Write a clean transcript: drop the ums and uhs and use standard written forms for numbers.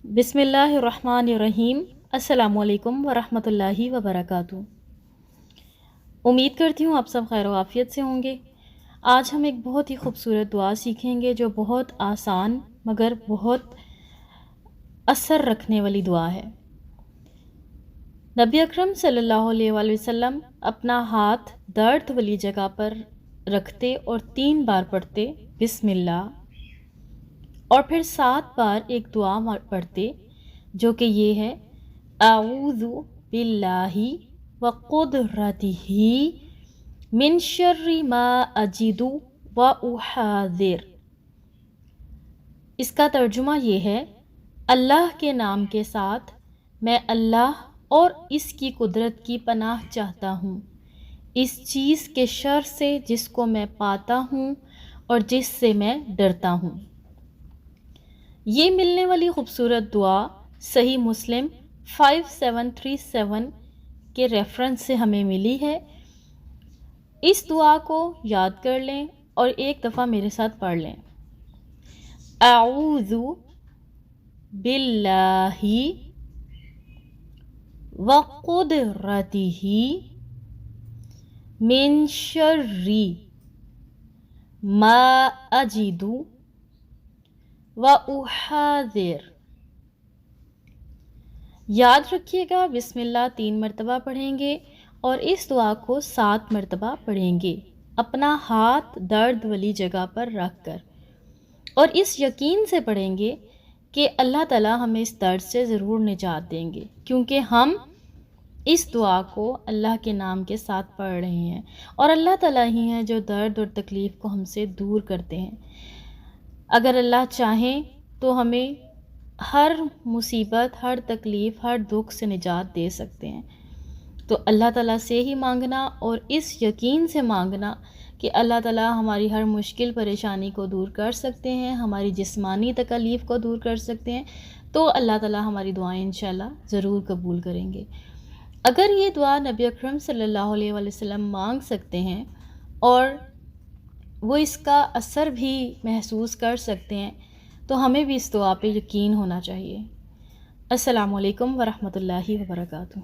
بسم اللہ الرحمن الرحیم۔ السلام علیکم ورحمۃ اللہ وبرکاتہ۔ امید کرتی ہوں آپ سب خیر و عافیت سے ہوں گے۔ آج ہم ایک بہت ہی خوبصورت دعا سیکھیں گے جو بہت آسان مگر بہت اثر رکھنے والی دعا ہے۔ نبی اکرم صلی اللہ علیہ وآلہ وسلم اپنا ہاتھ درد والی جگہ پر رکھتے اور 3 بار پڑھتے بسم اللہ، اور پھر 7 بار ایک دعا پڑھتے جو کہ یہ ہے: اعوذ باللہ وقدرتہ من شر ما اجد واحاذر۔ اس کا ترجمہ یہ ہے: اللہ کے نام کے ساتھ میں اللہ اور اس کی قدرت کی پناہ چاہتا ہوں، اس چیز کے شر سے جس کو میں پاتا ہوں اور جس سے میں ڈرتا ہوں۔ یہ ملنے والی خوبصورت دعا صحیح مسلم 5737 کے ریفرنس سے ہمیں ملی ہے۔ اس دعا کو یاد کر لیں اور ایک دفعہ میرے ساتھ پڑھ لیں: اعوذ باللہ وقدرتہ من شر ما اجد واحاذر۔ یاد رکھیے گا، بسم اللہ 3 مرتبہ پڑھیں گے اور اس دعا کو 7 مرتبہ پڑھیں گے، اپنا ہاتھ درد والی جگہ پر رکھ کر، اور اس یقین سے پڑھیں گے کہ اللہ تعالیٰ ہمیں اس درد سے ضرور نجات دیں گے، کیونکہ ہم اس دعا کو اللہ کے نام کے ساتھ پڑھ رہے ہیں، اور اللہ تعالیٰ ہی ہیں جو درد اور تکلیف کو ہم سے دور کرتے ہیں۔ اگر اللہ چاہیں تو ہمیں ہر مصیبت، ہر تکلیف، ہر دکھ سے نجات دے سکتے ہیں۔ تو اللہ تعالیٰ سے ہی مانگنا اور اس یقین سے مانگنا کہ اللہ تعالیٰ ہماری ہر مشکل پریشانی کو دور کر سکتے ہیں، ہماری جسمانی تکلیف کو دور کر سکتے ہیں، تو اللہ تعالیٰ ہماری دعائیں انشاءاللہ ضرور قبول کریں گے۔ اگر یہ دعا نبی اکرم صلی اللہ علیہ وآلہ وسلم مانگ سکتے ہیں اور وہ اس کا اثر بھی محسوس کر سکتے ہیں، تو ہمیں بھی اس دعا پہ یقین ہونا چاہیے۔ السلام علیکم ورحمۃ اللہ وبرکاتہ۔